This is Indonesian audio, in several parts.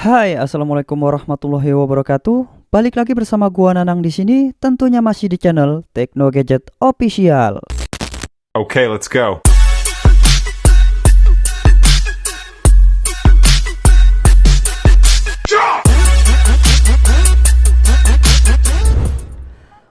Hai, assalamualaikum warahmatullahi wabarakatuh. Balik lagi bersama gua Nanang di sini, tentunya masih di channel Tekno Gadget Official. Okay, let's go.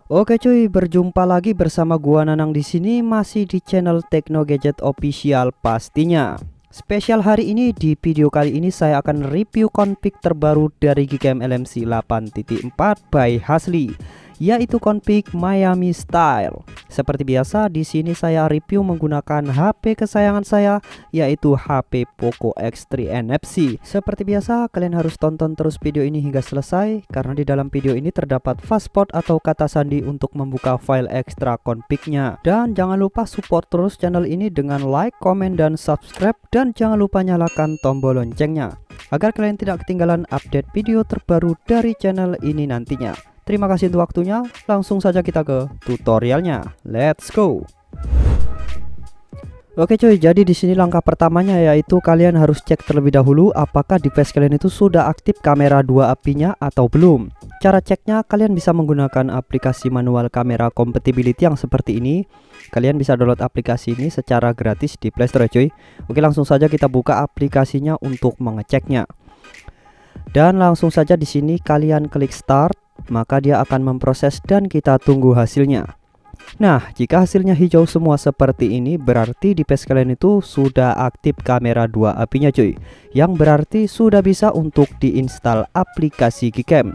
Oke cuy, berjumpa lagi bersama gua Nanang di sini masih di channel Tekno Gadget Official pastinya. Spesial hari ini, di video kali ini saya akan review config terbaru dari Gcam LMC 8.4 by Hasli, yaitu config Miami Style. Seperti biasa, di sini saya review menggunakan HP kesayangan saya, yaitu HP Poco X3 NFC. Seperti biasa, kalian harus tonton terus video ini hingga selesai, karena di dalam video ini terdapat fastpot atau kata sandi untuk membuka file ekstra config-nya. Dan jangan lupa support terus channel ini dengan like, komen, dan subscribe, dan jangan lupa nyalakan tombol loncengnya agar kalian tidak ketinggalan update video terbaru dari channel ini nantinya. Terima kasih untuk waktunya. Langsung saja kita ke tutorialnya. Let's go. Oke cuy, jadi di sini langkah pertamanya yaitu kalian harus cek terlebih dahulu apakah device kalian itu sudah aktif kamera 2 apinya atau belum. Cara ceknya, kalian bisa menggunakan aplikasi manual kamera compatibility yang seperti ini. Kalian bisa download aplikasi ini secara gratis di Play Store cuy. Oke, langsung saja kita buka aplikasinya untuk mengeceknya. Dan langsung saja di sini kalian klik start, maka dia akan memproses dan kita tunggu hasilnya. Nah, jika hasilnya hijau semua seperti ini, berarti device kalian itu sudah aktif kamera 2 apinya cuy, yang berarti sudah bisa untuk diinstal aplikasi Gcam.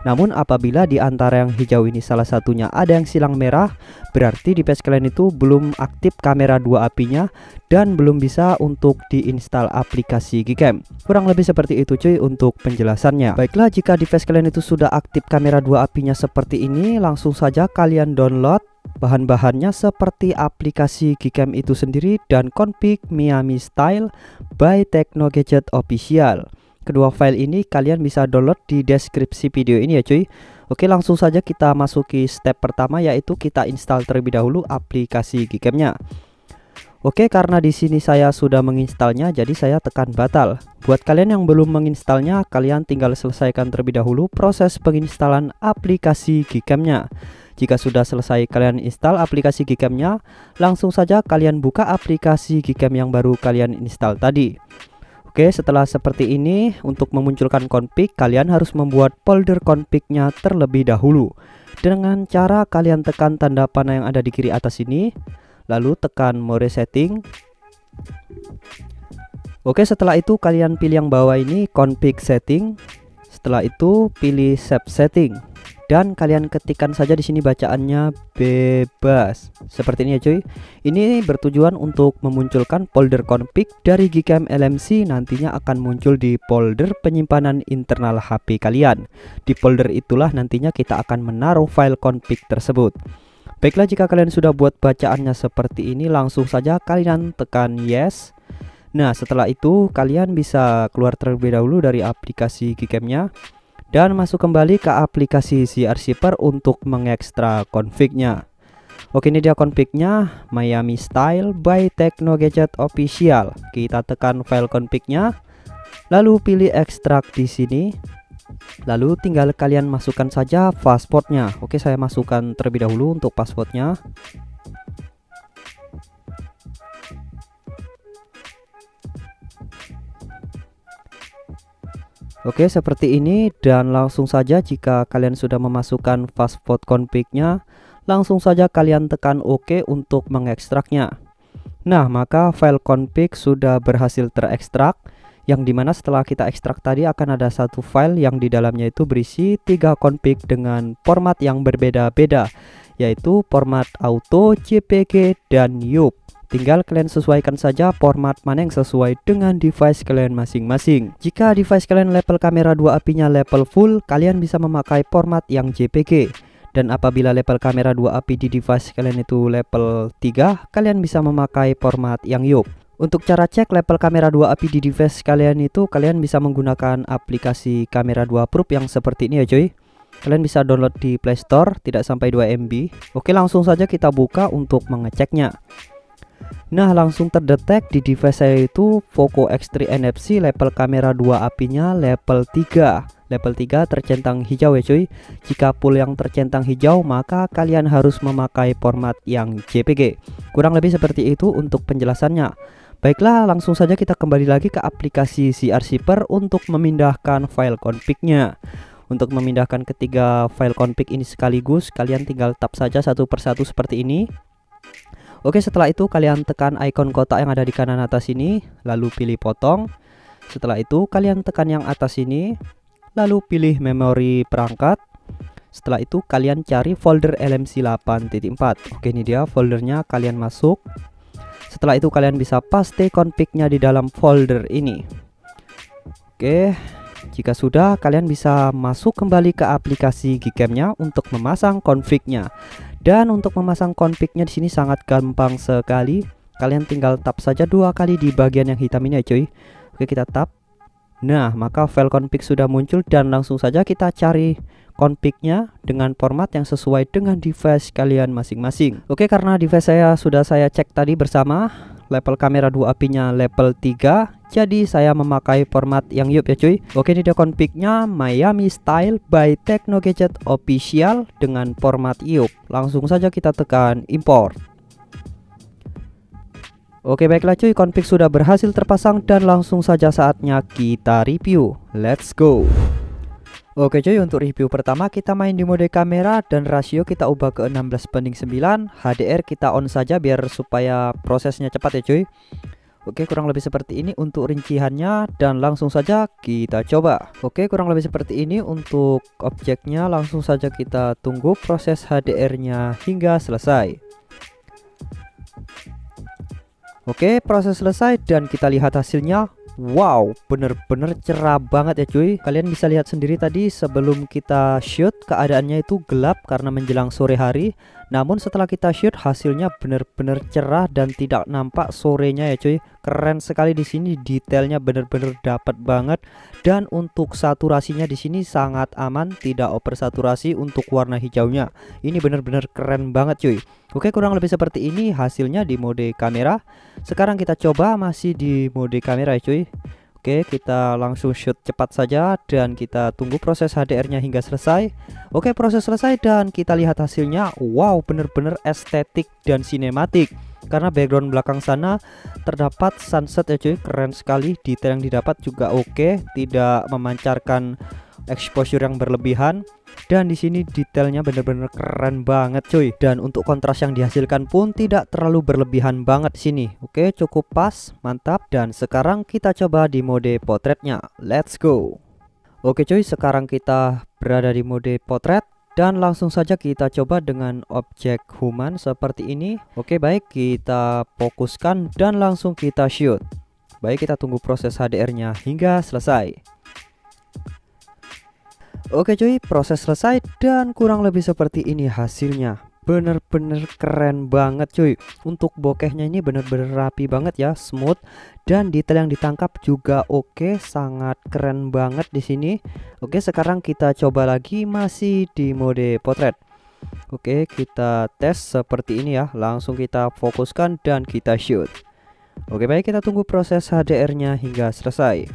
Namun apabila di antara yang hijau ini salah satunya ada yang silang merah, berarti device kalian itu belum aktif kamera 2 apinya dan belum bisa untuk diinstal aplikasi Gcam. Kurang lebih seperti itu cuy untuk penjelasannya. Baiklah, jika device kalian itu sudah aktif kamera 2 apinya seperti ini, langsung saja kalian download bahan-bahannya seperti aplikasi Gcam itu sendiri dan config Miami Style by Tekno Gadget Official. Kedua file ini kalian bisa download di deskripsi video ini ya cuy. Oke, langsung saja kita masuki step pertama, yaitu kita install terlebih dahulu aplikasi Gcam-nya. Oke, karena di sini saya sudah menginstalnya, jadi saya tekan batal. Buat kalian yang belum menginstalnya, kalian tinggal selesaikan terlebih dahulu proses penginstalan aplikasi Gcam-nya. Jika sudah selesai kalian install aplikasi Gcam-nya, langsung saja kalian buka aplikasi Gcam yang baru kalian install tadi. Oke, setelah seperti ini, untuk memunculkan config, kalian harus membuat folder config-nya terlebih dahulu. Dengan cara kalian tekan tanda panah yang ada di kiri atas ini, lalu tekan more setting. Oke, setelah itu kalian pilih yang bawah ini, config setting. Setelah itu pilih save setting. Dan kalian ketikkan saja di sini bacaannya bebas. Seperti ini ya cuy. Ini bertujuan untuk memunculkan folder config dari Gcam LMC, nantinya akan muncul di folder penyimpanan internal HP kalian. Di folder itulah nantinya kita akan menaruh file config tersebut. Baiklah, jika kalian sudah buat bacaannya seperti ini, langsung saja kalian tekan yes. Nah, setelah itu kalian bisa keluar terlebih dahulu dari aplikasi Gcam-nya dan masuk kembali ke aplikasi CR-Shipper untuk mengekstra config-nya. Oke, ini dia config-nya, Miami Style by Tekno Gadget Official. Kita tekan file config-nya, lalu pilih ekstrak di sini. Lalu tinggal kalian masukkan saja password-nya. Oke, saya masukkan terlebih dahulu untuk password-nya. Oke, seperti ini, dan langsung saja jika kalian sudah memasukkan password config-nya, langsung saja kalian tekan OK untuk mengekstraknya. Nah, maka file config sudah berhasil terekstrak, yang dimana setelah kita ekstrak tadi akan ada satu file yang di dalamnya itu berisi 3 config dengan format yang berbeda-beda, yaitu format auto, JPG, dan YUP. Tinggal kalian sesuaikan saja format mana yang sesuai dengan device kalian masing-masing. Jika device kalian level kamera 2 apinya level full, kalian bisa memakai format yang JPG. Dan apabila level kamera 2 api di device kalian itu level 3, kalian bisa memakai format yang YUP. Untuk cara cek level kamera 2 api di device kalian itu, kalian bisa menggunakan aplikasi kamera 2 Proof yang seperti ini ya cuy. Kalian bisa download di Play Store, tidak sampai 2 MB. Oke, langsung saja kita buka untuk mengeceknya. Nah, langsung terdetek di device saya itu Poco X3 NFC, label kamera 2 apinya level 3. Level 3 tercentang hijau ya cuy. Jika full yang tercentang hijau, maka kalian harus memakai format yang JPG. Kurang lebih seperti itu untuk penjelasannya. Baiklah, langsung saja kita kembali lagi ke aplikasi CR Zipper untuk memindahkan file config-nya. Untuk memindahkan ketiga file config ini sekaligus, kalian tinggal tap saja satu persatu seperti ini. Oke, setelah itu kalian tekan icon kotak yang ada di kanan atas ini, lalu pilih potong. Setelah itu kalian tekan yang atas ini, lalu pilih memori perangkat. Setelah itu kalian cari folder LMC 8.4. Oke, ini dia foldernya, kalian masuk. Setelah itu kalian bisa paste config-nya di dalam folder ini. Oke, jika sudah, kalian bisa masuk kembali ke aplikasi Gcam-nya untuk memasang config-nya. Dan untuk memasang config-nya di sini sangat gampang sekali. Kalian tinggal tap saja 2 kali di bagian yang hitam ini ya cuy. Oke, kita tap. Nah, maka file config sudah muncul dan langsung saja kita cari config-nya dengan format yang sesuai dengan device kalian masing-masing. Oke, karena device saya sudah saya cek tadi bersama, level kamera 2 apinya level 3, jadi saya memakai format yang yup ya cuy. Oke, ini dia config-nya, Miami Style by Techno Gadget Official dengan format yup. Langsung saja kita tekan import. Oke, baiklah cuy, config sudah berhasil terpasang dan langsung saja saatnya kita review. Let's go. Oke cuy, untuk review pertama kita main di mode kamera dan rasio kita ubah ke 16:9. HDR kita on saja biar supaya prosesnya cepat ya cuy. Oke, kurang lebih seperti ini untuk rinciannya dan langsung saja kita coba. Oke, kurang lebih seperti ini untuk objeknya. Langsung saja kita tunggu proses HDR-nya hingga selesai. Oke, proses selesai dan kita lihat hasilnya. Wow, bener-bener cerah banget ya cuy. Kalian bisa lihat sendiri tadi sebelum kita shoot keadaannya itu gelap karena menjelang sore hari. Namun setelah kita shoot hasilnya bener-bener cerah dan tidak nampak sorenya ya cuy. Keren sekali di sini, detailnya bener-bener dapat banget. Dan untuk saturasinya di sini sangat aman, tidak oversaturasi untuk warna hijaunya. Ini bener-bener keren banget cuy. Oke, kurang lebih seperti ini hasilnya di mode kamera. Sekarang kita coba masih di mode kamera ya cuy. Oke, kita langsung shoot cepat saja dan kita tunggu proses HDR-nya hingga selesai. Oke, proses selesai dan kita lihat hasilnya. Wow, bener-bener estetik dan sinematik. Karena background belakang sana terdapat sunset ya cuy, keren sekali. Detail yang didapat juga oke, tidak memancarkan exposure yang berlebihan. Dan di sini detailnya bener-bener keren banget cuy. Dan untuk kontras yang dihasilkan pun tidak terlalu berlebihan banget sini. Oke, cukup pas, mantap. Dan sekarang kita coba di mode potretnya. Let's go. Oke cuy, sekarang kita berada di mode potret. Dan langsung saja kita coba dengan objek human seperti ini. Oke, baik, kita fokuskan dan langsung kita shoot. Baik, kita tunggu proses HDR-nya hingga selesai. Oke cuy, proses selesai dan kurang lebih seperti ini hasilnya. Bener-bener keren banget cuy. Untuk bokehnya ini bener-bener rapi banget ya, smooth. Dan detail yang ditangkap juga oke, sangat keren banget di sini. Oke, sekarang kita coba lagi masih di mode potret. Oke, kita tes seperti ini ya. Langsung kita fokuskan dan kita shoot. Oke, baik, kita tunggu proses HDR-nya hingga selesai.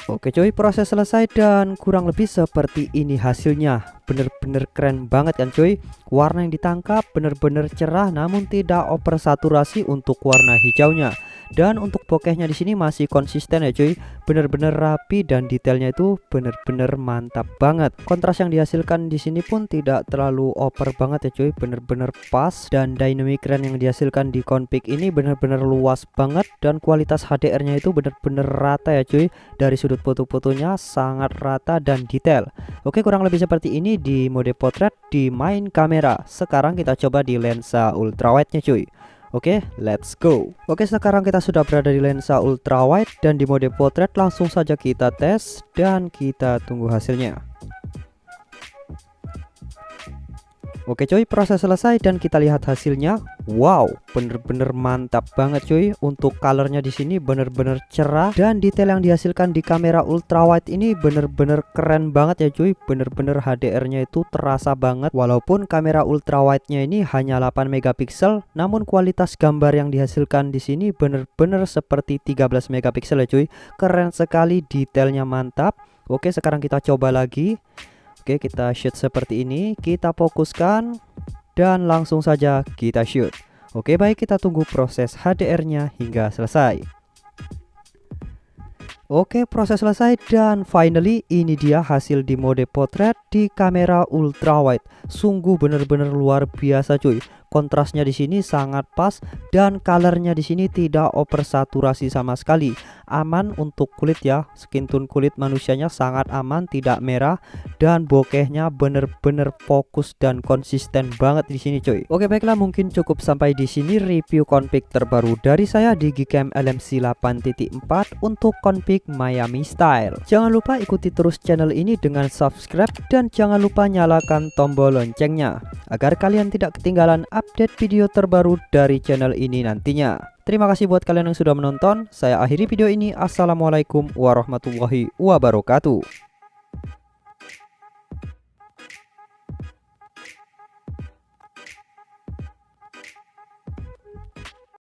Oke cuy, proses selesai dan kurang lebih seperti ini hasilnya. Bener-bener keren banget kan cuy. Warna yang ditangkap bener-bener cerah namun tidak oversaturasi untuk warna hijaunya. Dan untuk bokehnya di sini masih konsisten ya cuy. Bener-bener rapi dan detailnya itu bener-bener mantap banget. Kontras yang dihasilkan di sini pun tidak terlalu over banget ya cuy. Bener-bener pas dan dynamic range yang dihasilkan di config ini bener-bener luas banget. Dan kualitas HDR-nya itu bener-bener rata ya cuy. Dari sudut foto-fotonya sangat rata dan detail. Oke, kurang lebih seperti ini di mode potret di main kamera. Sekarang kita coba di lensa ultrawide-nya cuy. Oke, let's go. Oke, sekarang kita sudah berada di lensa ultrawide dan di mode potret. Langsung saja kita tes dan kita tunggu hasilnya. Oke cuy, proses selesai dan kita lihat hasilnya. Wow, bener-bener mantap banget cuy. Untuk colornya di sini bener-bener cerah dan detail yang dihasilkan di kamera ultrawide ini bener-bener keren banget ya cuy. Bener-bener HDR-nya itu terasa banget. Walaupun kamera ultrawide-nya ini hanya 8 megapiksel, namun kualitas gambar yang dihasilkan di sini bener-bener seperti 13 megapiksel ya cuy. Keren sekali, detailnya mantap. Oke, sekarang kita coba lagi. Oke, kita shoot seperti ini, kita fokuskan dan langsung saja kita shoot. Oke, baik, kita tunggu proses HDR-nya hingga selesai. Oke, proses selesai dan finally ini dia hasil di mode potret di kamera ultrawide. Sungguh bener-bener luar biasa cuy. Kontrasnya di sini sangat pas dan colornya di sini tidak oversaturasi sama sekali. Aman untuk kulit ya. Skin tone kulit manusianya sangat aman, tidak merah dan bokehnya bener-bener fokus dan konsisten banget di sini cuy. Oke, baiklah, mungkin cukup sampai di sini review config terbaru dari saya di Gcam LMC 8.4 untuk config Miami Style. Jangan lupa ikuti terus channel ini dengan subscribe dan jangan lupa nyalakan tombol loncengnya agar kalian tidak ketinggalan update video terbaru dari channel ini nantinya. Terima kasih buat kalian yang sudah menonton. Saya akhiri video ini. Assalamualaikum warahmatullahi wabarakatuh.